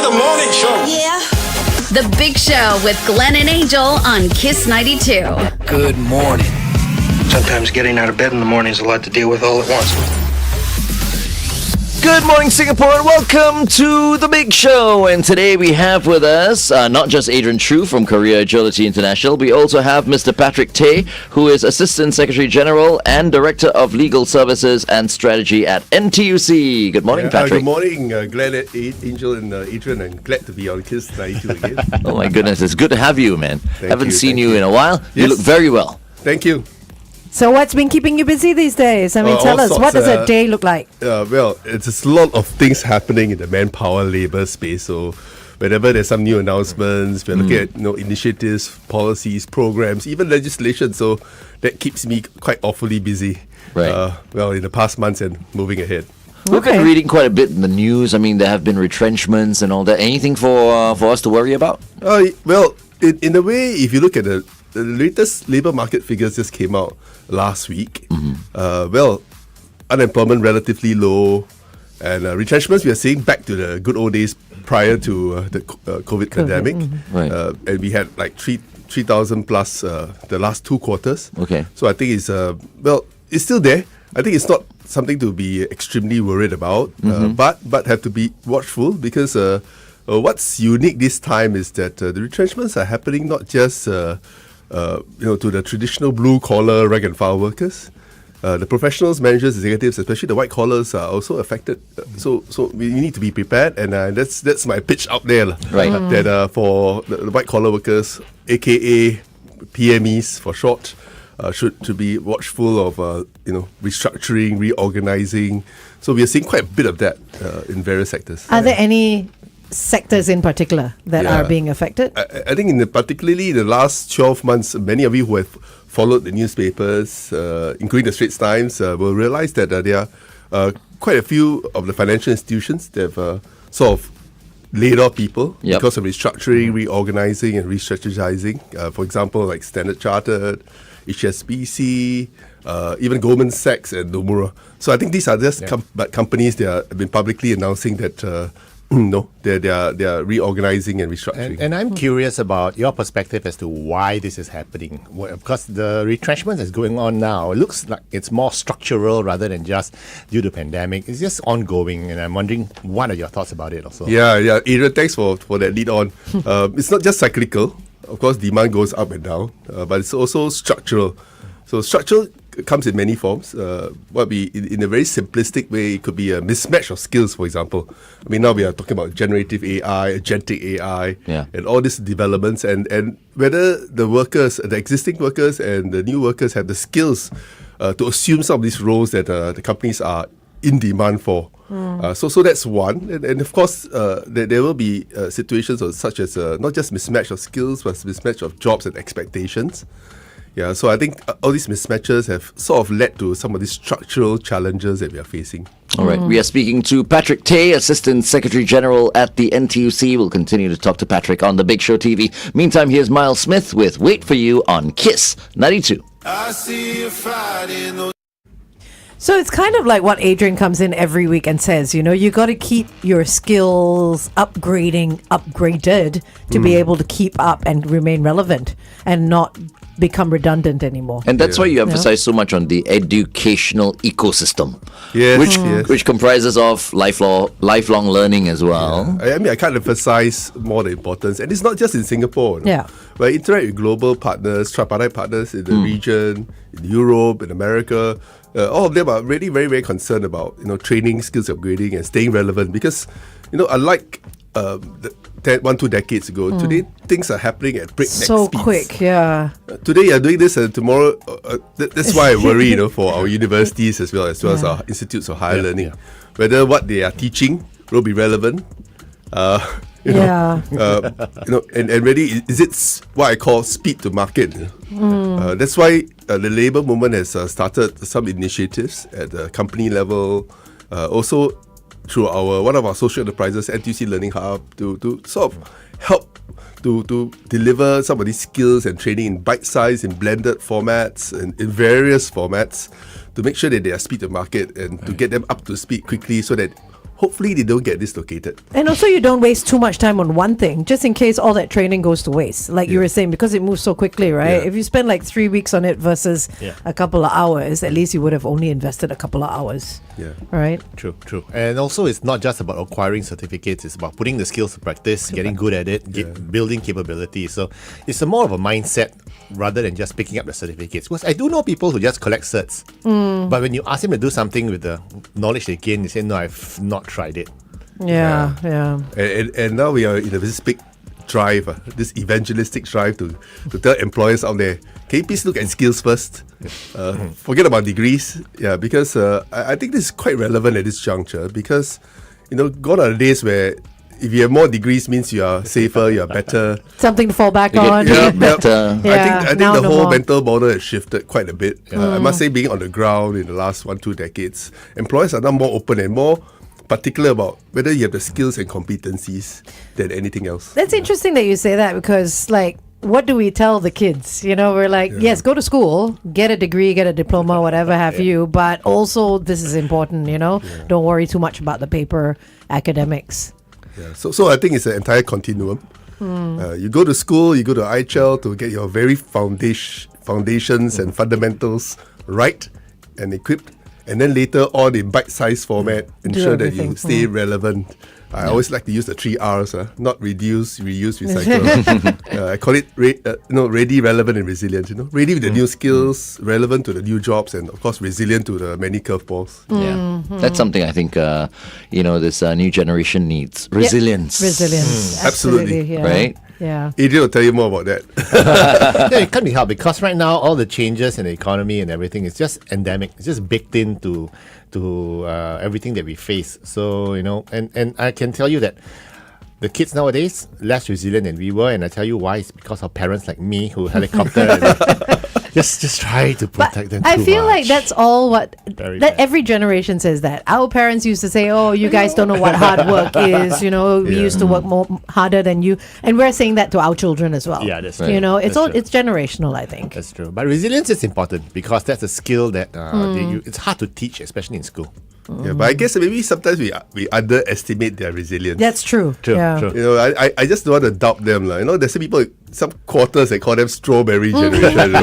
The morning show. Yeah. The Big Show with Glenn and Angel on Kiss 92. Good morning. Sometimes getting out of bed in the morning is a lot to deal with all at once. Good morning, Singapore, and welcome to The Big Show. And today we have with us not just Adrian Choo from Career Agility International, we also have Mr. Patrick Tay, who is Assistant Secretary-General and Director of Legal Services and Strategy at NTUC. Good morning, Patrick. Good morning, Glenn, Angel, and Adrian, and glad to be on Kiss 92 again. Oh my goodness, it's good to have you, man. Haven't seen you you. in a while. You Yes. look very well. Thank you. So what's been keeping you busy these days? I mean, tell us, sorts, what does a day look like? Well, it's a lot of things happening in the manpower labor space. So whenever there's some new announcements, we're looking at initiatives, policies, programs, even legislation. So that keeps me quite awfully busy. Right. In the past months and moving ahead. We've been reading quite a bit in the news. I mean, there have been retrenchments and all that. Anything for us to worry about? In a way, if you look at the latest labour market figures just came out last week. Unemployment relatively low, and retrenchments we are seeing back to the good old days prior to the COVID pandemic. Right. And we had like 3,000 plus the last 2 quarters. Okay. So I think it's it's still there. I think it's not something to be extremely worried about, but have to be watchful because what's unique this time is that the retrenchments are happening not just to the traditional blue collar rank and file workers. The professionals, managers, executives, especially the white collars, are also affected. So we need to be prepared, and that's my pitch out there, right? That for the white collar workers, aka PMEs for short, should be watchful of restructuring, reorganizing. So we are seeing quite a bit of that in various sectors. Are there any sectors in particular that are being affected? I think particularly in the last 12 months, many of you who have followed the newspapers, including the Straits Times, will realize that there are quite a few of the financial institutions that have sort of laid off people because of restructuring, reorganizing, and re-strategizing. For example, like Standard Chartered, HSBC, even Goldman Sachs and Nomura. So I think these are just companies that have been publicly announcing that they're reorganizing and restructuring. And I'm curious about your perspective as to why this is happening. Because the retrenchment that's going on now, it looks like it's more structural rather than just due to pandemic. It's just ongoing, and I'm wondering, what are your thoughts about it also? Yeah. Adrian, thanks for that lead on. It's not just cyclical. Of course, demand goes up and down, but it's also structural. So structural comes in many forms. In a very simplistic way, it could be a mismatch of skills, for example. I mean, now we are talking about generative AI, agentic AI, and all these developments, and whether the workers, the existing workers and the new workers have the skills to assume some of these roles that the companies are in demand for. So that's one. And of course, there will be situations such as not just mismatch of skills, but mismatch of jobs and expectations. Yeah, so I think all these mismatches have sort of led to some of these structural challenges that we are facing. All right, we are speaking to Patrick Tay, Assistant Secretary-General at the NTUC. We'll continue to talk to Patrick on The Big Show TV. Meantime, here's Miles Smith with Wait For You on Kiss 92. I see you fighting. So it's kind of like what Adrian comes in every week and says, you got to keep your skills upgraded to be able to keep up and remain relevant and not become redundant anymore. And that's why you emphasize so much on the educational ecosystem, Yes. which comprises of lifelong learning as well. I mean, I can't emphasize more the importance. And it's not just in Singapore. Yeah. But I interact with global partners, tripartite partners in the region, in Europe, in America. All of them are really very, very concerned about training, skills upgrading, and staying relevant. Because unlike 2 decades ago, today things are happening at breakneck so speeds. quick, yeah. Today you're doing this, and tomorrow. That's why I worry, for our universities as well as our institutes of higher learning, whether what they are teaching will be relevant. And really, is it what I call speed to market? That's why the labour movement has started some initiatives at the company level, also through one of our social enterprises, NTUC Learning Hub, to sort of help to deliver some of these skills and training in bite-sized, in blended formats, and in various formats, to make sure that they are speed to market and to get them up to speed quickly, so that hopefully they don't get dislocated. And also, you don't waste too much time on one thing, just in case all that training goes to waste. Like you were saying, because it moves so quickly, right? Yeah. If you spend like 3 weeks on it versus Yeah. a couple of hours, at least you would have only invested a couple of hours. Yeah. Right? True. And also, it's not just about acquiring certificates, it's about putting the skills to practice, getting good at it, building capability. So it's more of a mindset rather than just picking up the certificates. Because I do know people who just collect certs, but when you ask them to do something with the knowledge they gain, they say, no, I've not tried it. Yeah. And now we are in this big drive, this evangelistic drive to tell employers out there, can you please look at skills first? Forget about degrees. Yeah, because I think this is quite relevant at this juncture because, gone are the days where if you have more degrees means you are safer, you are better. Something to fall back You on. get better. I think now the no whole more. mental model has shifted quite a bit. I must say, being on the ground in the last 1-2 decades, employers are now more open and more particular about whether you have the skills and competencies than anything else. That's interesting that you say that because, like, what do we tell the kids? We're like, yes, go to school, get a degree, get a diploma, whatever have you, but also this is important, Don't worry too much about the paper academics. Yeah. So I think it's an entire continuum. You go to school, you go to IHL to get your very foundations and fundamentals right and equipped, and then later on in bite-sized format, ensure that you everything. stay relevant. I always like to use the 3 R's, not reduce, reuse, recycle. I call it ready, relevant, and resilient. Ready with the new skills, relevant to the new jobs, and of course resilient to the many curveballs. Yeah, that's something I think this new generation needs. Resilience. Resilience. Absolutely. Yeah. Right? Yeah. Adrian will tell you more about that. Yeah, it can't be helped because right now all the changes in the economy and everything is just endemic. It's just baked into everything that we face. So and I can tell you that the kids nowadays less resilient than we were, and I tell you why. It's because of parents like me who helicopter and just try to But protect them. I too feel like much. that's all Very that bad. every generation says that. Our parents used to say, "Oh, you guys don't know what hard work is." We used to work more harder than you, and we're saying that to our children as well. Yeah, that's right. It's That's all true. it's generational, I think. That's true. But resilience is important because that's a skill that it's hard to teach, especially in school. Yeah, but I guess maybe sometimes we underestimate their resilience. That's true. True, Yeah. true. I just don't want to doubt them. There's some people, some quarters, they call them strawberry generation.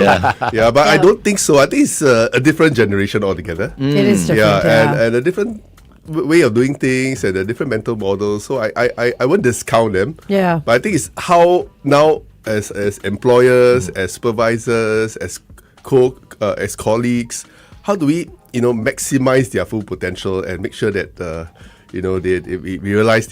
Yeah, but I don't think so. I think it's a different generation altogether. It is different. And a different way of doing things and a different mental model. So I won't discount them. Yeah. But I think it's how now as employers, as supervisors, as colleagues, how do we maximize their full potential and make sure that we realize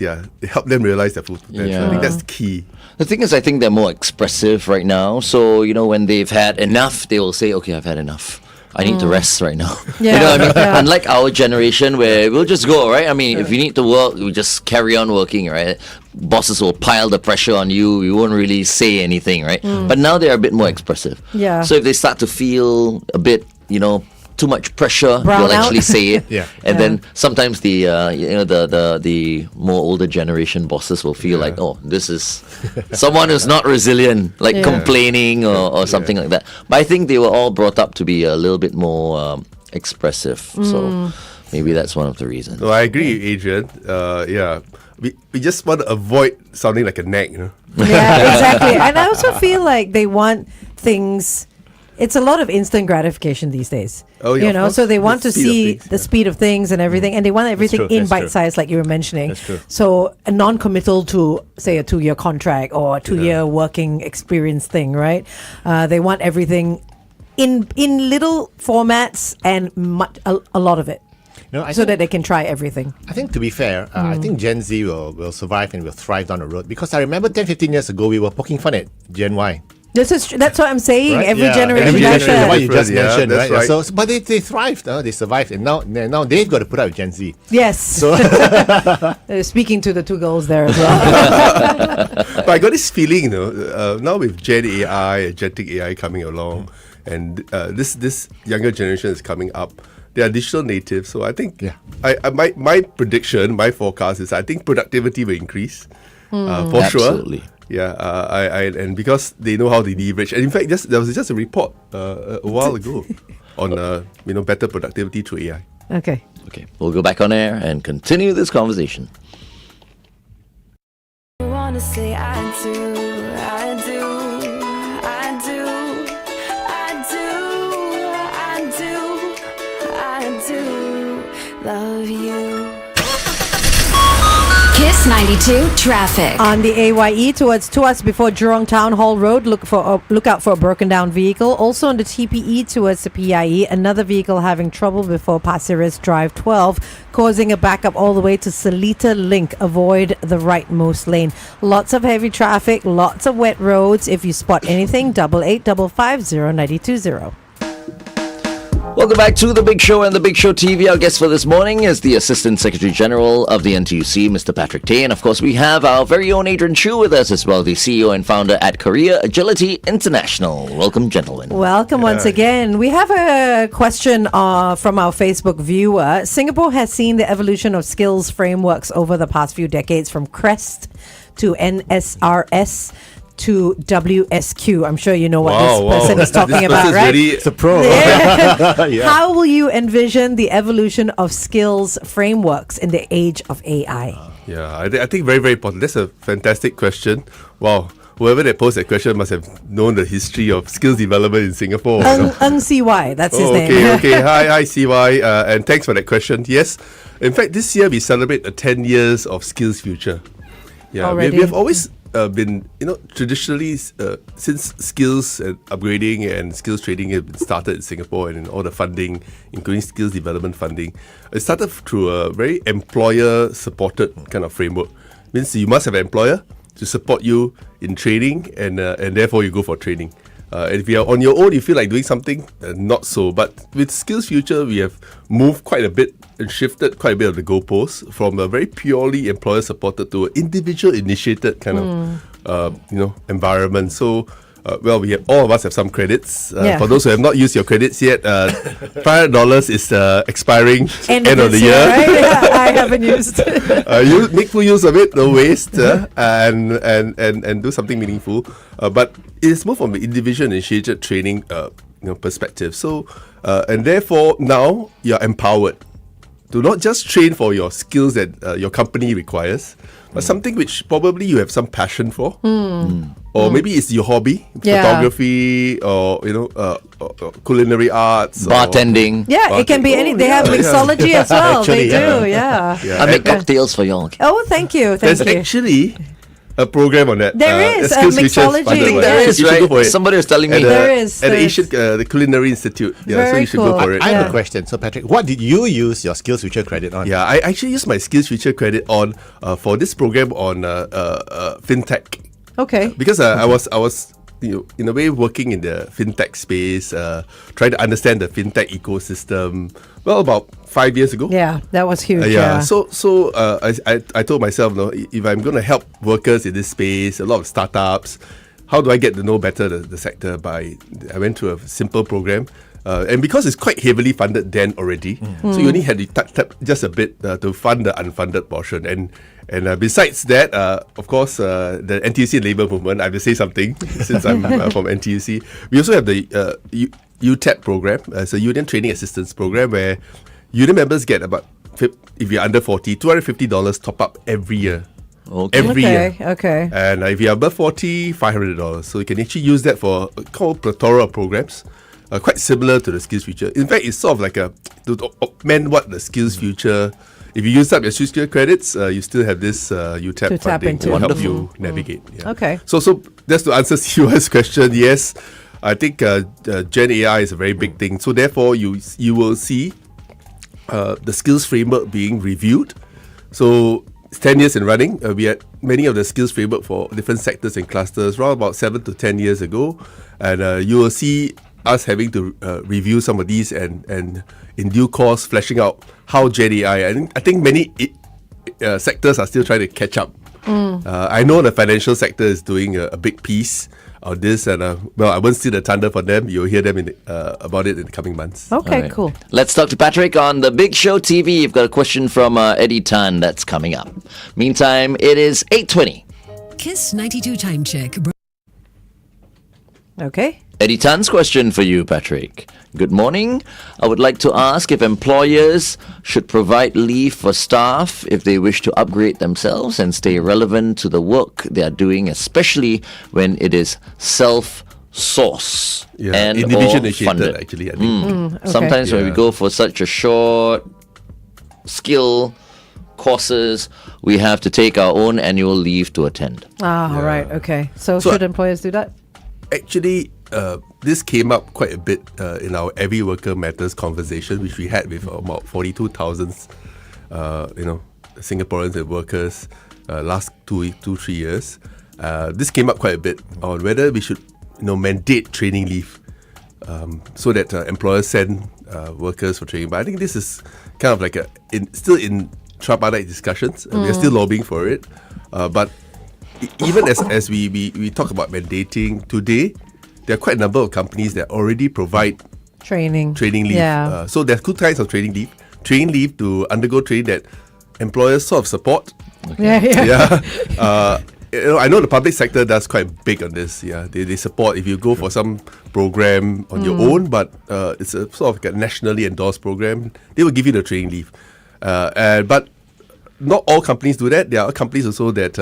help them realize their full potential. Yeah. I think that's the key. The thing is, I think they're more expressive right now. So, when they've had enough, they will say, okay, I've had enough. I need to rest right now. Yeah, You know what I mean? yeah. Unlike our generation where we'll just go, right? I mean, if you need to work, we just carry on working, right? Bosses will pile the pressure on you. You won't really say anything, right? But now they're a bit more expressive. Yeah. So if they start to feel a bit, too much pressure, Brown they'll out. actually say it. Yeah. And Yeah. then sometimes the the more older generation bosses will feel like, oh, this is someone who's not resilient, like Yeah. complaining or something like that. But I think they were all brought up to be a little bit more expressive. So maybe that's one of the reasons. No, I agree, Adrian. We just want to avoid sounding like a nag, Yeah, exactly. And I also feel like they want things. It's a lot of instant gratification these days. Oh, yeah, of course. So they want The to speed of see things, the yeah. speed of things and everything, and they want everything true, in that's true. bite size, like you were mentioning. That's true. So a non-committal to say a 2-year contract or a 2-year working experience thing, right? They want everything in little formats and a lot of it, No, I so think, that they can try everything. I think to be fair, I think Gen Z will survive and will thrive down the road because I remember 10-15 years ago we were poking fun at Gen Y. That's what I'm saying. Right? Every Yeah, generation every does generation, that. what you just Yeah, mentioned, that's right? right. So, but they thrived, they survived, and now they've got to put up with Gen Z. Yes. So Speaking to the two girls there as well. But I got this feeling, now with Gen AI and Genetic AI coming along, and this younger generation is coming up. They are digital natives, so I think my prediction, my forecast is I think productivity will increase for sure. Absolutely. Yeah, and because they know how they leverage, and in fact, there was just a report a while ago on better productivity through AI. Okay. Okay, we'll go back on air and continue this conversation. Wanna say I do, I do, I do, I do, I do, I do love you. Kiss 92 traffic. On the AYE towards Tuas before Jurong Town Hall Road, look out for a broken down vehicle. Also on the TPE towards the PIE, another vehicle having trouble before Pasir Ris Drive 12, causing a backup all the way to Seletar Link. Avoid the rightmost lane. Lots of heavy traffic, lots of wet roads. If you spot anything, 885550 Welcome back to The Big Show and The Big Show TV. Our guest for this morning is the Assistant Secretary-General of the NTUC, Mr. Patrick Tay. And of course, we have our very own Adrian Choo with us as well, the CEO and founder at Career Agility International. Welcome, gentlemen. Welcome once again. We have a question from our Facebook viewer. Singapore has seen the evolution of skills frameworks over the past few decades, from CREST to NSRS to WSQ. I'm sure you know what this person is talking about, right? It's a pro. Yeah. How will you envision the evolution of skills frameworks in the age of AI? Yeah, I think very, very important. That's a fantastic question. Wow. Whoever that posed that question must have known the history of skills development in Singapore. CY, that's his name. Okay. Hi, CY. And thanks for that question. Yes. In fact, this year we celebrate 10 years of Skills Future. Yeah, we have always been, traditionally, since skills and upgrading and skills training have been started in Singapore and in all the funding, including skills development funding, it started through a very employer-supported kind of framework. Means you must have an employer to support you in training, and therefore you go for training. And if you're on your own, you feel like doing something, not so. But with Skills Future, we have moved quite a bit and shifted quite a bit of the goalposts from a very purely employer-supported to an individual-initiated kind of, environment. So, we have all of us have some credits. For those who have not used your credits yet, $500 is expiring end of the year. Right? Yeah, I haven't used. You make full use of it, no waste, and do something meaningful. But it's more from an individual-initiated training perspective. So, and therefore now you're empowered to not just train for your skills that your company requires, but something which probably you have some passion for. Or maybe it's your hobby, photography, or culinary arts, bartending. It can be any. They have mixology as well. Actually, they do. I make cocktails for y'all. Oh, thank you. There's actually a program on that. There is Skills Future mixology. funded, I think right? there is, You should right? go for it. Somebody was telling me. At There the, is, At there the is. the Culinary Institute. Yeah, so Very you should cool. go for it. I have a question. So, Patrick, what did you use your Skills Future credit on? Yeah, I actually used my Skills Future credit on for this program on fintech. Okay. Because I was in a way working in the fintech space, trying to understand the fintech ecosystem. Well, about 5 years ago. Yeah, that was huge. So I told myself, if I'm going to help workers in this space, a lot of startups, how do I get to know better the sector? I went through a simple program. And because it's quite heavily funded then already, so you only had to tap just a bit to fund the unfunded portion. And besides that, of course, the NTUC Labour Movement, I have to say something since I'm from NTUC. We also have the UTAP program. It's a Union Training Assistance program where union members get about, if you're under 40, $250 top up every year. Every year. Okay. And if you're above 40, $500. So you can actually use that for a plethora of programs. Quite similar to the Skills Future. In fact, it's sort of like to augment what the Skills Future. If you use up your Skills Future credits, you still have this UTAP funding to help you navigate. Yeah. Okay. So just to answer CU's question, yes, I think Gen AI is a very big thing. So therefore, you will see the skills framework being reviewed. So it's 10 years in running. We had many of the skills framework for different sectors and clusters around about 7 to 10 years ago, and you will see us having to review some of these and in due course fleshing out how Gen AI. I think many sectors are still trying to catch up. I know the financial sector is doing a big piece of this, and I won't see the thunder for them. You'll hear them about it in the coming months. Okay, All right. cool. Let's talk to Patrick on The Big Show TV. You've got a question from Eddie Tan that's coming up. Meantime, it is 8:20. Kiss 92 time check. Okay. Eddie Tan's question for you, Patrick. Good morning. I would like to ask if employers should provide leave for staff if they wish to upgrade themselves and stay relevant to the work they are doing, especially when it is self-source and individual or initiated, funded. actually, I think. Okay. Sometimes when we Yeah. go for such a short skill courses, we have to take our own annual leave to attend. Right. Okay. So So- should employers do that? Actually, this came up quite a bit in our Every Worker Matters conversation, which we had with about 42,000, Singaporeans and workers last 3 years. This came up quite a bit on whether we should, mandate training leave so that employers send workers for training. But I think this is kind of like still in tripartite discussions. We are still lobbying for it. But even as we talk about mandating today, there are quite a number of companies that already provide Training. training leave. Yeah. So there's two kinds of training leave. Training leave to undergo training that employers sort of support. Yeah. I know the public sector does quite big on this. Yeah, they support if you go for some program on your own, but it's a sort of like a nationally endorsed program. They will give you the training leave, but not all companies do that. There are companies also that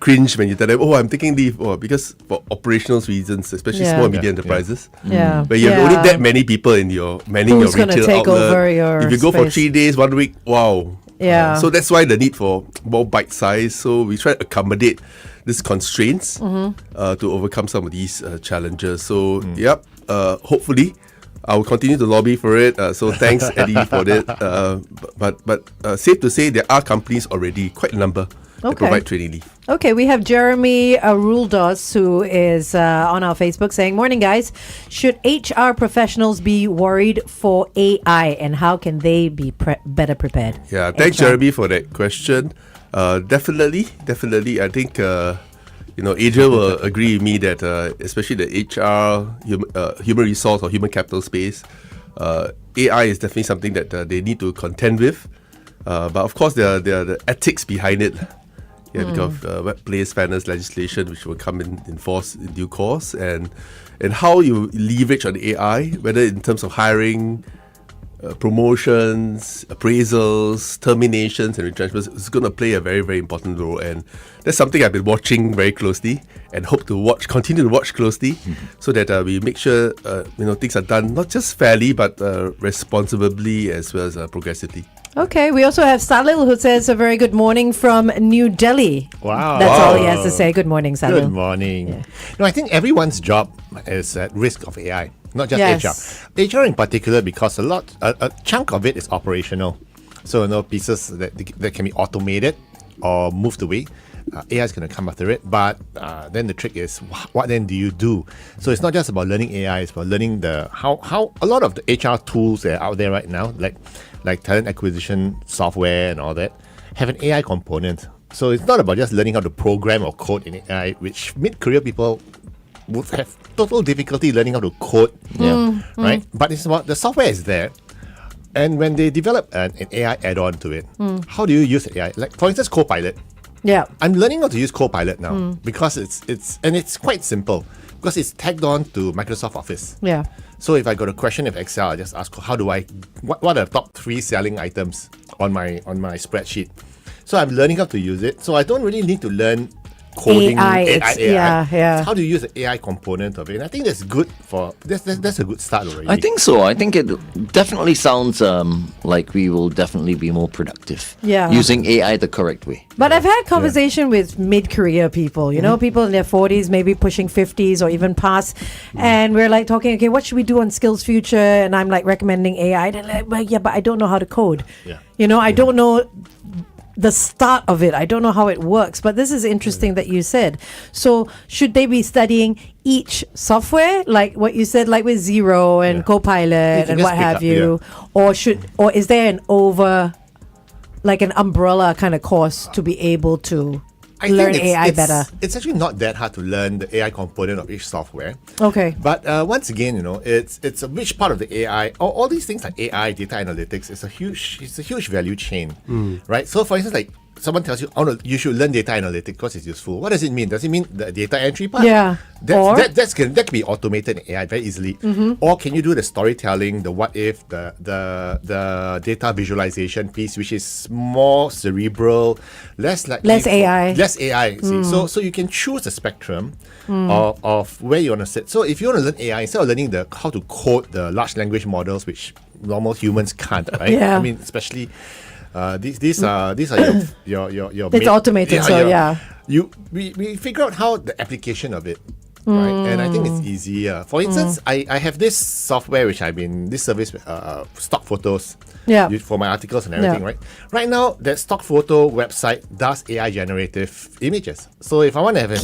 cringe when you tell them, "Oh, I'm taking leave," or because for operational reasons, especially Yeah. small and medium enterprises. Yeah. But you have only that many people in your manning Who's your gonna retail take outlet. over your If you go for space? 3 days, 1 week, wow. Yeah. So that's why the need for more bite size. So we try to accommodate these constraints to overcome some of these challenges. So hopefully I will continue to lobby for it. So thanks, Eddie, for that. But safe to say there are companies already, quite a number, that Okay. provide training leave. Okay, we have Jeremy Ruldos, who is on our Facebook saying, "Morning, guys. Should HR professionals be worried for AI, and how can they be better prepared?" Yeah, thanks, HR. Jeremy, for that question. Definitely. I think Adrian will agree with me that especially the HR, human resource or human capital space, AI is definitely something that they need to contend with. But of course, there are the ethics behind it. Yeah, because of workplace fairness legislation, which will come in force in due course, and how you leverage on AI, whether in terms of hiring, promotions, appraisals, terminations, and retrenchments, is going to play a very, very important role. And that's something I've been watching very closely, and hope to continue to watch closely, so that we make sure things are done not just fairly but responsibly as well as progressively. Okay, we also have Salil, who says a very good morning from New Delhi. Wow. That's all he has to say. Good morning, Salil. Good morning. No, I think everyone's job is at risk of AI, not just Yes. HR. HR in particular, because a chunk of it is operational. So, pieces that can be automated or moved away. AI is going to come after it. But then the trick is, what then do you do? So it's not just about learning AI, it's about learning how a lot of the HR tools that are out there right now, like talent acquisition software and all that, have an AI component. So it's not about just learning how to program or code in AI, which mid-career people would have total difficulty learning how to code, right? But it's about the software is there. And when they develop an AI add-on to it, how do you use AI? Like, for instance, Copilot. Yeah. I'm learning how to use Copilot now because it's quite simple because it's tagged on to Microsoft Office. Yeah. So if I got a question of Excel, I just ask what are the top 3 selling items on my spreadsheet. So I'm learning how to use it. So I don't really need to learn coding AI. Yeah. It's how do you use the AI component of it? And I think that's good that's a good start already. I think so. I think it definitely sounds like we will definitely be more productive using AI the correct way. But I've had conversation with mid-career people, people in their 40s, maybe pushing 50s or even past. And we're like talking, okay, what should we do on Skills Future? And I'm like recommending AI. They're like, well, yeah, but I don't know how to code. Yeah. I don't know the start of it. I don't know how it works. But this is interesting that you said. So should they be studying each software, like what you said, like with Zero and Copilot and just what pick have up, you? Or is there an umbrella kind of course to be able to learn AI better? It's actually not that hard to learn the AI component of each software. Okay. But once again, it's a rich part of the AI. All these things like AI, data analytics, it's a huge value chain, right? So for instance, like someone tells you, oh no, you should learn data analytics because it's useful. What does it mean? Does it mean the data entry part? Yeah. That can be automated in AI very easily. Or can you do the storytelling, the what if, the data visualization piece, which is more cerebral, less AI. Less AI. See? So you can choose a spectrum of where you want to sit. So if you want to learn AI, instead of learning how to code the large language models, which normal humans can't, right? Yeah. I mean, especially these are your It's automated, we figure out how the application of it, right? And I think it's easier. For instance, I have this software this service, stock photos, for my articles and everything, right? Right now, that stock photo website does AI generative images. So if I want to have an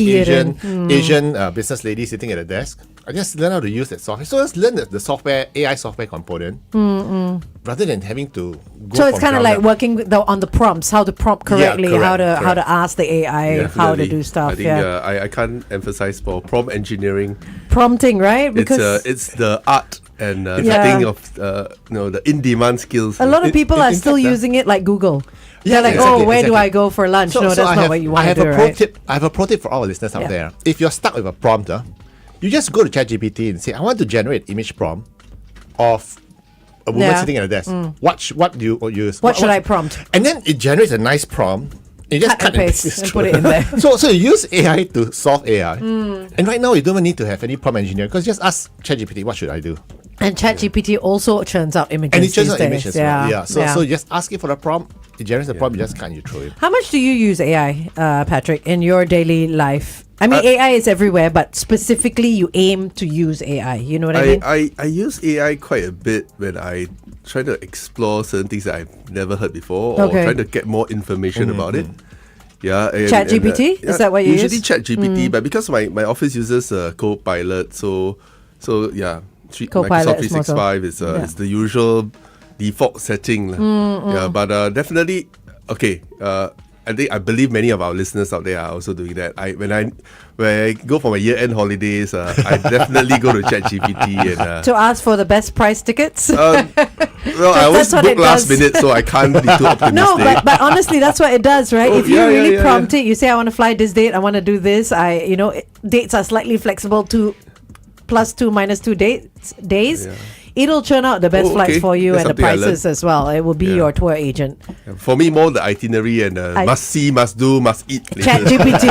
Asian business lady sitting at a desk, I just learn how to use that software. So let's learn the software, AI software component, rather than having to go. So it's kind of like working on the prompts, how to prompt correctly, how to ask the AI how to do stuff. I think I can't emphasize for prompt engineering. Prompting, right? Because it's the art and thing of the in-demand skills. a lot of people are still using it like Google. Yeah, They're like, where do I go for lunch? No, that's not what you want to do, right? I have a pro tip for all listeners out there. If you're stuck with a prompt, you just go to ChatGPT and say, I want to generate image prompt of a woman sitting at a desk. What do you use? What should I prompt? And then it generates a nice prompt. You just cut and paste and put it in there. So you use AI to solve AI. And right now, you don't even need to have any prompt engineer because just ask ChatGPT, what should I do? And ChatGPT also churns out images. And it churns out these images. days. Yeah. So you just ask it for the prompt. It generates the prompt. You just cut and you throw it. How much do you use AI, Patrick, in your daily life? I mean, AI is everywhere, but specifically you aim to use AI. You know what I mean? I use AI quite a bit when I try to explore certain things that I've never heard before, or trying to get more information about it. Yeah, ChatGPT? Is that what you usually use? ChatGPT, but because my office uses Copilot, so yeah, Copilot Microsoft 365 is the usual default setting. Yeah, but definitely okay. I believe many of our listeners out there are also doing that. When I go for my year-end holidays, I definitely go to ChatGPT and to ask for the best price tickets. Well, I always book last minute, so I can't be too optimistic. No, but honestly, that's what it does, right? If you really prompt it, you say, I want to fly this date, I want to do this. Dates are slightly flexible to +2, -2 days. Yeah. It'll churn out the best flights for you. That's and the prices as well. It will be your tour agent. For me, more the itinerary and must see, must do, must eat. ChatGPT,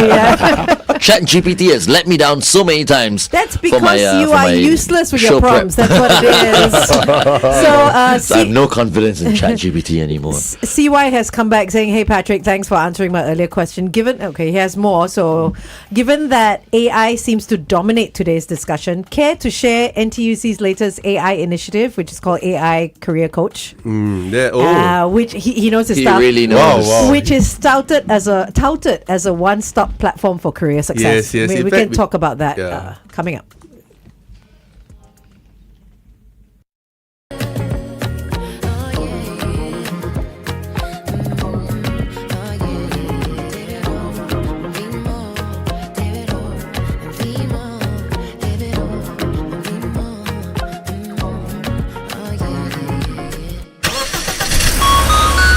ChatGPT has let me down so many times. That's because you are useless with your prompts. That's what it is. So I have no confidence in ChatGPT anymore. CY has come back saying, hey Patrick, thanks for answering my earlier question. He has more. So given that AI seems to dominate today's discussion, care to share NTUC's latest AI initiative, which is called AI Career Coach, which he knows his stuff. He really knows. Wow. Which is touted as a one-stop platform for career success. Yes. We can talk about that coming up.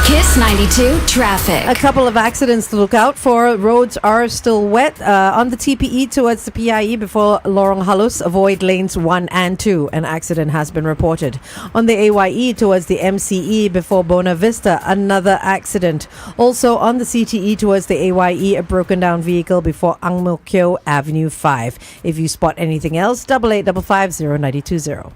Kiss 92 traffic. A couple of accidents to look out for. Roads are still wet. On the TPE towards the PIE before Lorong Halus, avoid lanes 1 and 2. An accident has been reported. On the AYE towards the MCE before Bona Vista, another accident. Also on the CTE towards the AYE, a broken down vehicle before Ang Mo Kio Avenue 5. If you spot anything else, 8855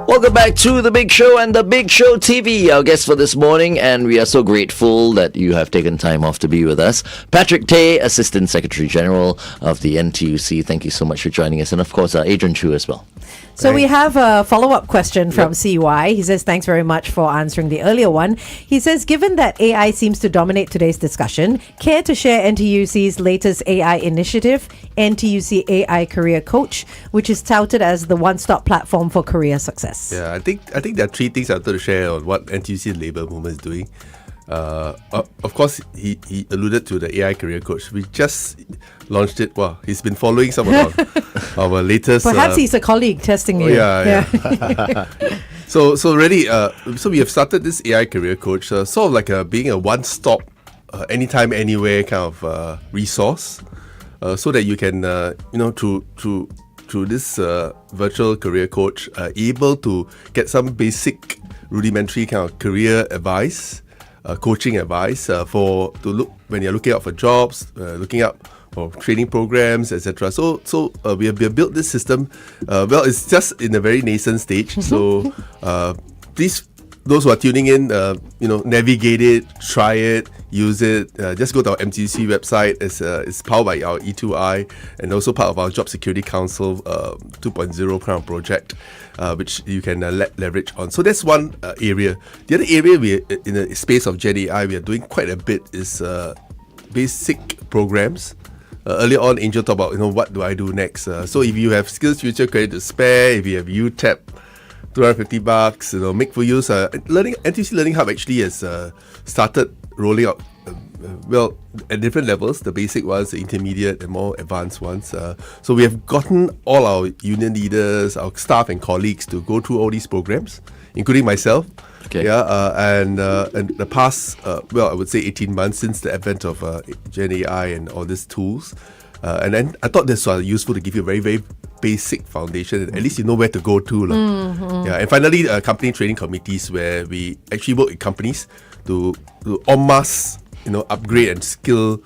Welcome back to The Big Show and The Big Show TV, our guest for this morning, and we are so grateful that you have taken time off to be with us. Patrick Tay, Assistant Secretary-General of the NTUC, thank you so much for joining us, and of course, Adrian Choo as well. So we have a follow-up question from CY. He says, thanks very much for answering the earlier one. He says, given that AI seems to dominate today's discussion, care to share NTUC's latest AI initiative, NTUC AI Career Coach, which is touted as the one-stop platform for career success? Yeah, I think there are three things I wanted to share on what NTUC Labour Movement is doing. Of course, he alluded to the AI Career Coach. We just launched it. Well, he's been following some of our latest. Perhaps he's a colleague testing you. Yeah. So really, so we have started this AI Career Coach, sort of like being a one-stop anytime, anywhere kind of resource, so that you can, through this virtual career coach, able to get some basic rudimentary kind of career advice, coaching advice to look when you're looking out for jobs, looking out for training programs, etc. So we have built this system. It's just in a very nascent stage. So please, those who are tuning in, navigate it, try it, use it. Just go to our NTUC website. It's powered by our E2I and also part of our Job Security Council 2.0 kind of project, which you can leverage on. So that's one area. The other area we in the space of Gen AI we are doing quite a bit is basic programs. Earlier on, Angel talked about what do I do next. So if you have Skills Future credit to spare, if you have UTAP, $250, make full use. NTUC Learning Hub actually has started rolling out at different levels, the basic ones, the intermediate and more advanced ones. So we have gotten all our union leaders, our staff and colleagues to go through all these programs, including myself. Okay. And the past, I would say 18 months since the advent of Gen AI and all these tools. And then I thought this was useful to give you a very, very basic foundation. At least you know where to go to. Yeah, and finally, company training committees where we actually work with companies to en masse, upgrade and skill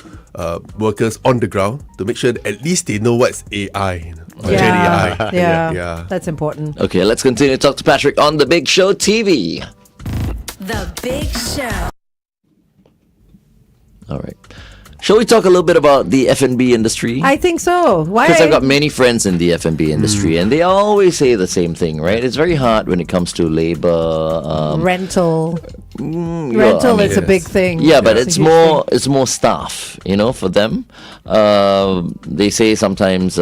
workers on the ground to make sure that at least they know what's AI. Gen AI. Yeah, that's important. Okay, let's continue to talk to Patrick on The Big Show TV. The Big Show. All right. Shall we talk a little bit about the FnB industry? I think so. Why? Because I've got many friends in the FnB industry, and they always say the same thing, right? It's very hard when it comes to labor. Rental. Rental is a big thing. Yeah, but It's it's a huge more it's more staff, for them. They say sometimes,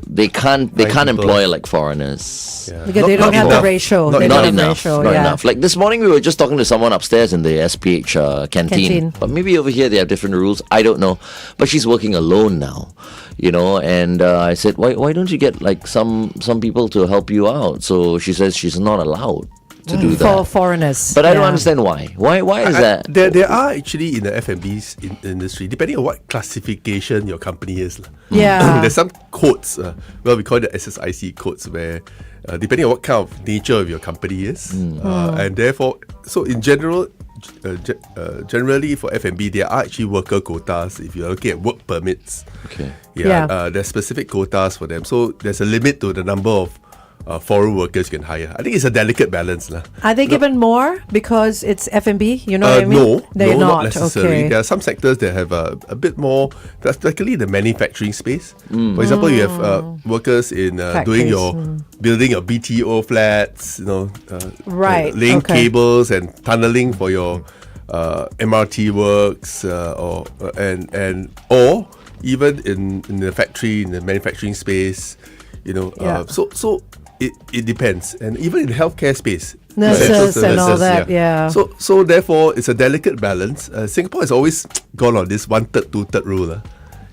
they can't people. employ like foreigners. Because they don't have the ratio. They Not don't have enough. ratio, Not yeah. enough. Like this morning, we were just talking to someone upstairs in the SPH canteen. But maybe over here they have different rules. I don't know. But she's working alone now, And I said, why don't you get like some people to help you out? So she says she's not allowed to do that For foreigners. But I don't understand why. Why is that? There are actually in the FnB's industry, depending on what classification your company is. Yeah. There's some codes, we call it the SSIC codes, where depending on what kind of nature of your company is, and therefore, so in general, generally for FnB, there are actually worker quotas if you're looking at work permits. Okay. There's specific quotas for them. So there's a limit to the number of foreign workers you can hire. I think it's a delicate balance. Are they given more because it's FnB? You know what I mean? No, They're not necessarily. Okay. There are some sectors that have a bit more, particularly the manufacturing space. For example, you have workers in doing your building your BTO flats, Right, laying okay. cables and tunneling for your MRT works, or even in the factory, in the manufacturing space. So it depends, and even in the healthcare space, Nurses and all that, yeah. So therefore, it's a delicate balance. Singapore has always gone on this 1/3, 2/3 rule.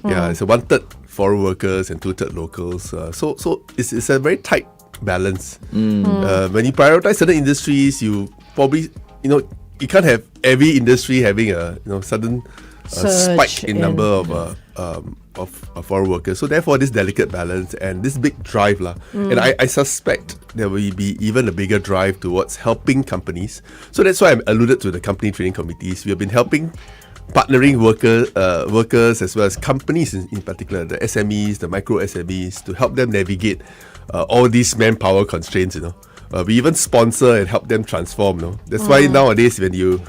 Yeah, it's a 1/3 foreign workers and 2/3 locals. So it's a very tight balance. When you prioritize certain industries, you probably you can't have every industry having a sudden spike in number of foreign workers. So therefore, this delicate balance and this big drive, and I suspect there will be even a bigger drive towards helping companies. So that's why I alluded to the company training committees. We have been helping, partnering workers as well as companies in particular, the SMEs, the micro SMEs, to help them navigate all these manpower constraints. We even sponsor and help them transform. That's why nowadays when you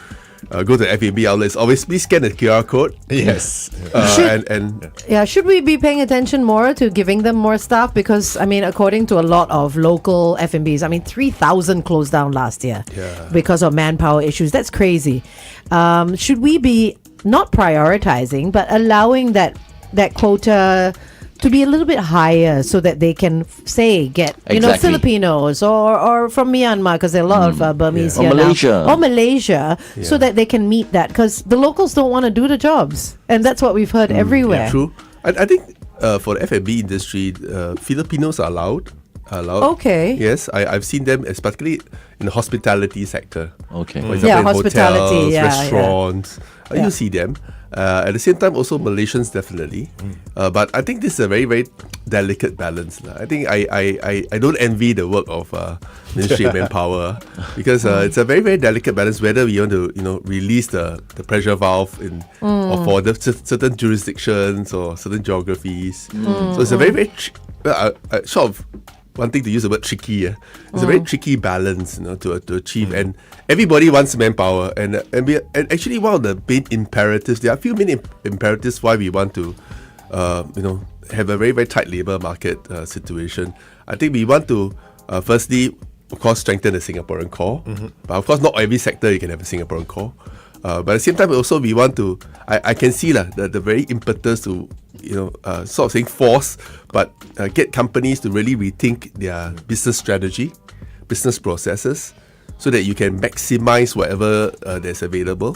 go to FnB outlets, always please scan the QR code. Yes. Should we be paying attention more to giving them more staff? Because, according to a lot of local FnBs, 3,000 closed down last year because of manpower issues. That's crazy. Should we be not prioritizing, but allowing that quota to be a little bit higher so that they can get Filipinos or from Myanmar, because there are a lot of Burmese here now, or Malaysia, so that they can meet that, because the locals don't want to do the jobs, and that's what we've heard everywhere. True. I think for the FnB industry, Filipinos are allowed. allowed. Okay. Yes, I've seen them, particularly in the hospitality sector. Okay. For example, Yeah, in hospitality, hotels, yeah, restaurants. Yeah. You see them. At the same time, also Malaysians definitely. But I think this is a very, very delicate balance. I think I don't envy the work of Ministry of Manpower because it's a very, very delicate balance whether we want to release the pressure valve or for the certain jurisdictions or certain geographies. So it's a very, very sort of wanting to use the word tricky. It's a very tricky balance, to achieve. And everybody wants manpower. And actually, one of the main imperatives, there are a few main imperatives why we want to, have a very, very tight labour market situation. I think we want to, firstly, of course, strengthen the Singaporean core. But of course, not every sector you can have a Singaporean core. But at the same time, also we want to. I can see the very impetus to sort of saying force, but get companies to really rethink their business strategy, business processes, so that you can maximize whatever that's available,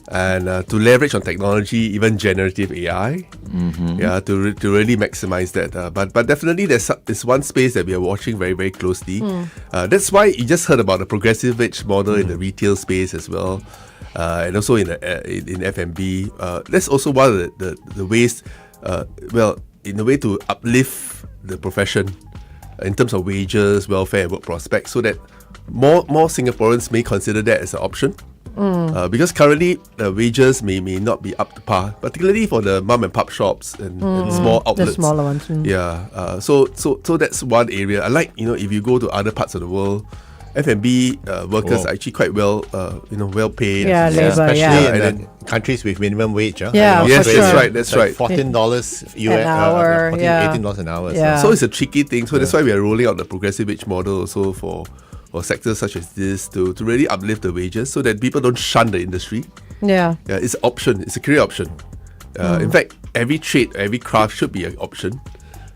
and to leverage on technology, even generative AI, to really maximize that. But definitely there's one space that we are watching very, very closely. That's why you just heard about the progressive wage model in the retail space as well. And also in FnB, that's also one of the ways, in a way to uplift the profession in terms of wages, welfare, and work prospects, so that more Singaporeans may consider that as an option. Because currently wages may not be up to par, particularly for the mom and pop shops and small outlets. The smaller ones. Yeah. So that's one area. I like if you go to other parts of the world, FnB workers are actually quite well paid. Yeah, labour, Especially yeah. in the countries with minimum wage. Yeah, In Yes, for Australia, sure. that's it's like right. $14 An hour, $18 an hour. Yeah. So it's a tricky thing. So that's why we are rolling out the progressive wage model also for sectors such as this to really uplift the wages so that people don't shun the industry. Yeah. Yeah, it's an option. It's a career option. In fact, every trade, every craft should be an option.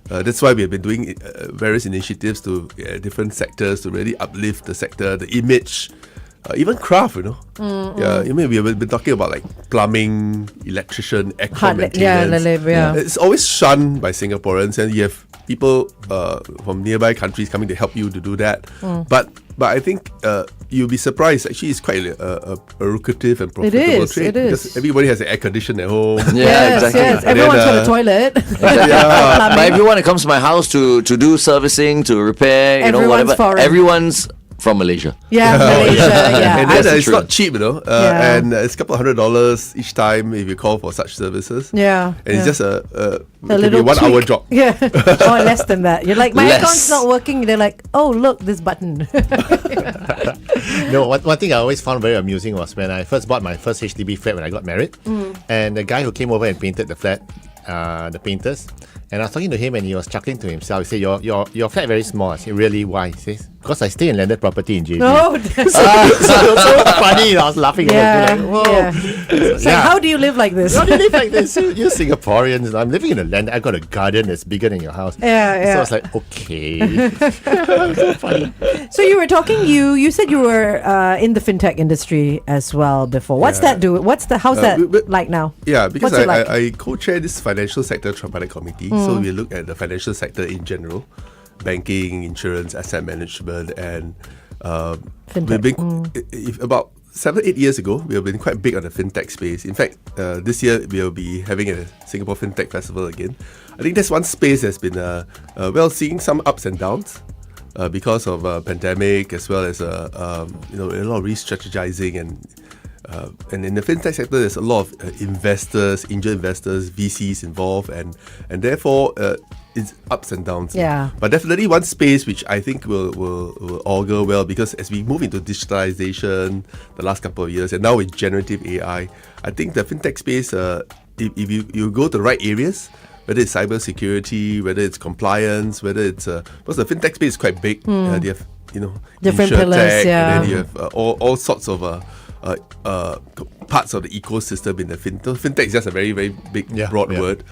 That's why we have been doing various initiatives to different sectors to really uplift the sector, the image, even craft, Yeah, we have been talking about like plumbing, electrician, aircon maintenance. It's always shunned by Singaporeans, and you have people from nearby countries coming to help you to do that. But I think you'll be surprised. Actually, it's quite a lucrative and profitable trade. It is. Because everybody has an air conditioner at home. Yeah, exactly. Yes. And Everyone's then, got a toilet. But everyone that comes to my house to do servicing, to repair, Everyone's whatever, foreign. everyone's from Malaysia. Yeah, Malaysia. Yeah. And then That's it's true. not cheap, and it's a couple of $100 each time if you call for such services. Yeah. And it's just a it can be little a 1 hour tweak. job. Yeah. Or less than that. You're like, my Less. account's not working. They're like, oh, look, this button. No, one thing I always found very amusing was when I first bought my first HDB flat when I got married, and the guy who came over and painted the flat, the painters, and I was talking to him and he was chuckling to himself. He said, your flat very small. I said, really? Why? He says, because I stay in landed property in JB. No. So it was so funny. I was laughing. Yeah. Like, whoa. Yeah. It's like, how do you live like this? How do you live like this? You're Singaporeans. I'm living in a land. I got a garden that's bigger than your house. Yeah. So I was like, okay. So funny. So you were talking. You said you were in the fintech industry as well before. What's that do? How's that like now? Yeah, because What's it like? I co-chair this financial sector tripartite committee. So we look at the financial sector in general, banking, insurance, asset management, and we've been about 7-8 years ago, we have been quite big on the fintech space. In fact, this year we'll be having a Singapore Fintech Festival again. I think that's one space that's been seeing some ups and downs because of pandemic, as well as a lot of re-strategizing and in the fintech sector, there's a lot of investors, angel investors, VCs involved, and therefore it's ups and downs. Yeah. But definitely one space which I think will augur well, because as we move into digitalization the last couple of years, and now with generative AI, I think the fintech space, if you go to the right areas, whether it's cybersecurity, whether it's compliance, whether it's because the fintech space is quite big. They have Different insurtech, pillars, yeah. and then you have all sorts of parts of the ecosystem in the fintech. Fintech is just a very, very big, broad word.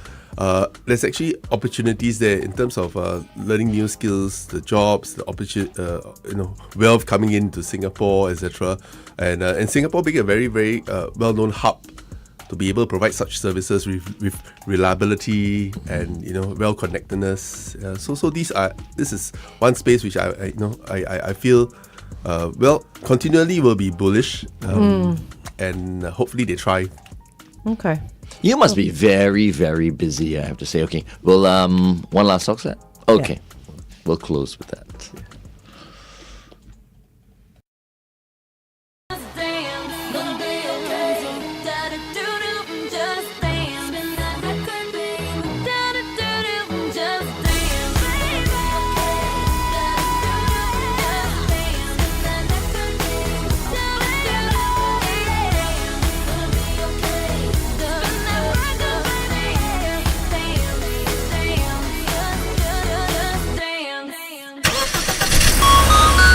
There's actually opportunities there in terms of learning new skills, the jobs, the opportunity, wealth coming into Singapore, etc. And Singapore being a very, very well-known hub to be able to provide such services with reliability and well connectedness. So this is one space which I feel continually will be bullish, and hopefully they try. Okay. You must be very, very busy, I have to say. Okay. Well, one last talk set? Okay. We'll close with that.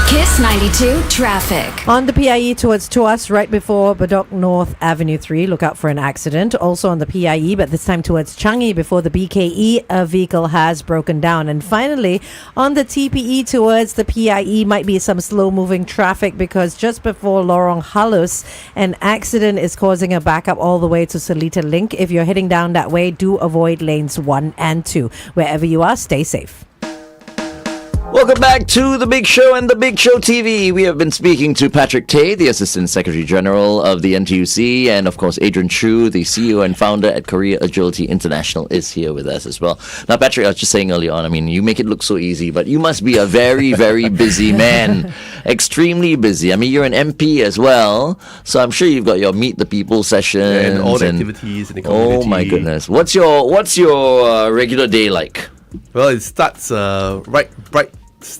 Kiss 92 traffic. On the PIE towards Tuas, right before Bedok North Avenue 3, look out for an accident. Also on the PIE, but this time towards Changi before the BKE, a vehicle has broken down. And finally, on the TPE towards the PIE, might be some slow-moving traffic because just before Lorong Halus, an accident is causing a backup all the way to Seletar Link. If you're heading down that way, do avoid lanes 1 and 2. Wherever you are, stay safe. Welcome back to The Big Show and The Big Show TV. We have been speaking to Patrick Tay, the Assistant Secretary-General of the NTUC, and of course Adrian Choo, the CEO and founder at Career Agility International, is here with us as well. Now, Patrick, I was just saying earlier on, I mean, you make it look so easy, but you must be a very, very busy man. Extremely busy. I mean, you're an MP as well, so I'm sure you've got your Meet the People sessions. And all the activities in the community. Oh my goodness. What's your regular day like? Well, it starts bright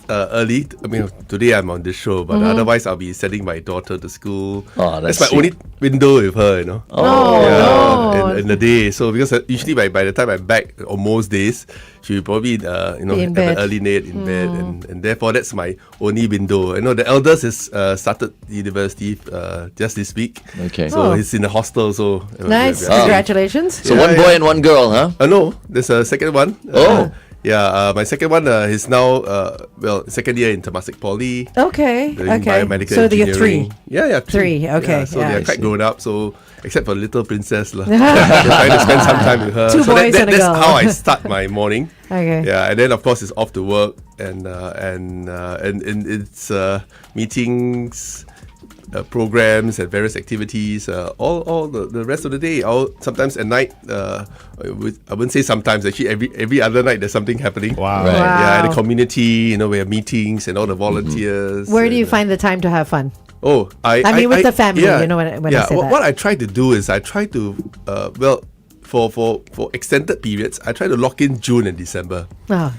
early. I mean, today I'm on this show, but otherwise I'll be sending my daughter to school. Oh, that's my sweet. only window with her, in the day. So because usually by the time I'm back on most days, she'll probably have an early night in bed, and therefore that's my only window. The eldest has started university just this week. Okay. So he's in the hostel. So Nice. Congratulations. So one boy and one girl, huh? No, there's a second one. My second one is now second year in Temasek Poly. Okay. Doing Okay. biomedical So you're engineering. three. Yeah, Three, okay, So yeah. they're quite grown up. So except for little princess, we're trying to spend some time with her. Two so boys and a that's girl. how I start my morning. Okay. Yeah, and then of course it's off to work and it's meetings. Programs and various activities, all the rest of the day. Sometimes at night, I wouldn't say sometimes. Actually, every other night there's something happening. Wow. Right. Yeah, the community. We have meetings and all the volunteers. Where do you find the time to have fun? I mean, with the family, Yeah, when I say that. What I try to do is I try to for extended periods, I try to lock in June and December.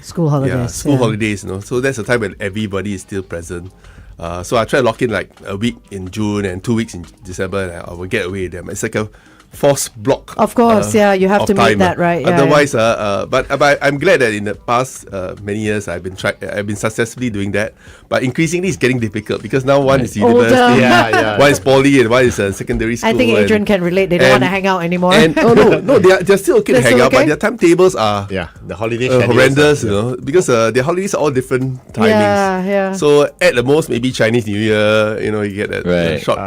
School holidays. Yeah, school holidays. So that's the time when everybody is still present. So I try to lock in like a week in June and 2 weeks in December, and I will get away with them. It's like a forced block. Of course, you have of to meet time, that, right? Yeah, Otherwise, but I'm glad that in the past many years I've been successfully doing that. But increasingly, it's getting difficult because now one is Older. university, one is poly, and one is secondary school. I think Adrian can relate. They don't want to hang out anymore. And no, they're still okay to They're hang still out, but okay? their timetables are The holiday schedules horrendous, are- because their holidays are all different timings. Yeah. So at the most, maybe Chinese New Year, you get that Right. short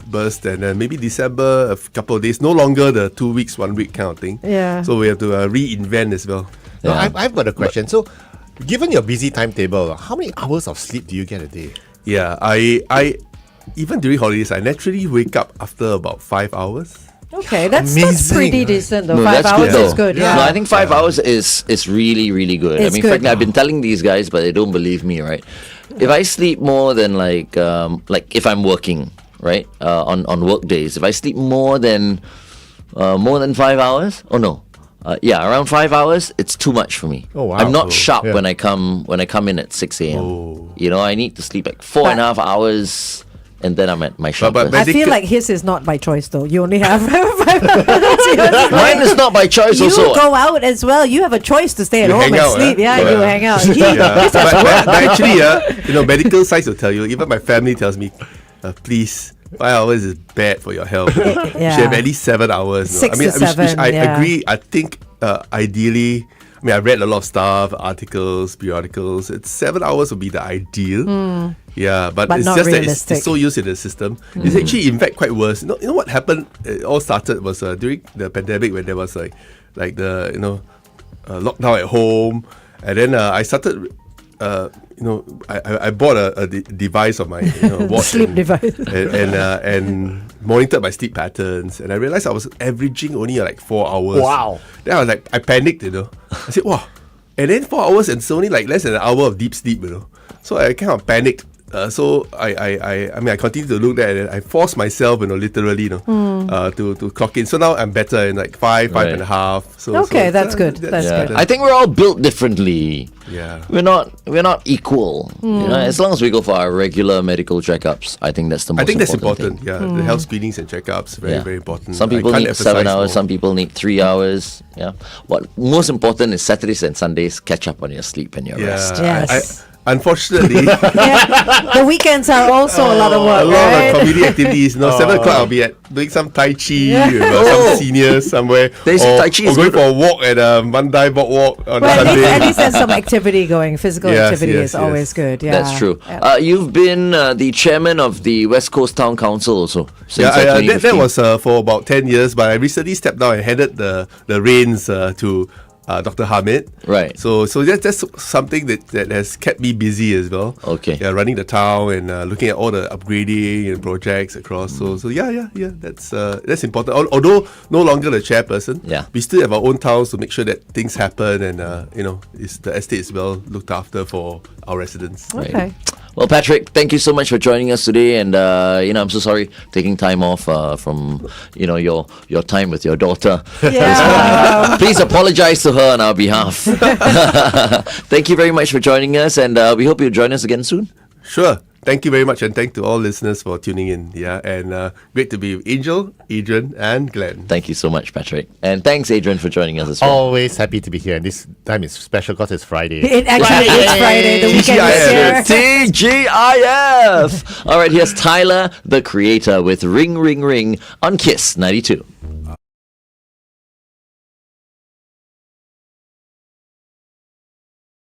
burst, and then maybe December, a couple of days. No longer the 2 weeks, 1 week kind of thing. Yeah. So we have to reinvent as well. No, I've got a question. So, given your busy timetable, how many hours of sleep do you get a day? Yeah, I even during holidays, I naturally wake up after about 5 hours. Okay, that's Amazing. pretty decent though. No, 5 that's hours good, is though. good. No, I think 5 hours is really, really good. It's I mean, good. frankly, I've been telling these guys, but they don't believe me, right? If I sleep more than like if I'm working, right, on work days, if I sleep more than 5 hours, around 5 hours, it's too much for me. Oh, wow. I'm not sharp Yeah. when I come in at 6 a.m. I need to sleep like 4.5 hours, and then I'm at my sharpest. but I feel medical- like his is not by choice though. You only have 5 minutes. Mine is not by choice. You also, go out as well. You have a choice to stay at You home hang and out, sleep. Yeah, Yeah. you hang out. He, Yeah. his has but actually, medical science will tell you. Even my family tells me, please. 5 hours is bad for your health. You should have at least 7 hours. 6 to 7, I yeah. agree. I think ideally, I mean, I read a lot of stuff, articles, periodicals. 7 hours would be the ideal. Yeah, but it's not just that realistic. it's so used in the system. It's actually, in fact, quite worse. You know what happened? It all started was during the pandemic when there was like the lockdown at home, and then I started. I bought a device on my watch Sleep device. and monitored my sleep patterns, and I realized I was averaging only like 4 hours. Wow. Then I was like, I panicked, I said, wow. And then 4 hours and it's only like less than an hour of deep sleep, So I kind of panicked. So I continued to look there, and I forced myself, literally, to clock in. So now I'm better in like five and a half. So Okay, that's good. That's Yeah. good. I think we're all built differently. Yeah. We're not equal. As long as we go for our regular medical checkups, I think that's the most I think that's important important. thing. Yeah, the health screenings and checkups very Yeah. very important. Some I people can't need 7 emphasize hours, more. some people need 3 hours. Yeah. What most important is Saturdays and Sundays, catch up on your sleep and your rest. Yes. Unfortunately, The weekends are also a lot of work, a lot right? of community activities. 7 o'clock I'll be doing some Tai Chi with some seniors somewhere. There's or, Tai Chi or is going good. for a walk at Mandai Boardwalk on Well, Sunday. at least there's some activity going. Physical Yes, activity yes, is always yes. good. Yeah, That's true. Yeah. You've been the chairman of the West Coast Town Council also since That 2015. was for about 10 years, but I recently stepped down and handed the reins to Dr. Hamid. Right. So that's something that has kept me busy as well. Okay. Yeah, running the town and looking at all the upgrading and projects across. So yeah. That's important. Although no longer the chairperson, Yeah. we still have our own towns to make sure that things happen and the estate is well looked after for our residents. Okay. Well, Patrick, thank you so much for joining us today, and I'm so sorry taking time off from your time with your daughter. Yeah. Please apologize to her on our behalf. Thank you very much for joining us, and we hope you'll join us again soon. Sure. Thank you very much, and thank to all listeners for tuning in. Yeah, and great to be with Angel, Adrian, and Glenn. Thank you so much, Patrick, and thanks, Adrian, for joining us as well. Always happy to be here, and this time is special because it's Friday. It actually is Friday. The weekend is here. TGIF. All right, here's Tyler, the Creator, with Ring Ring Ring on Kiss 92.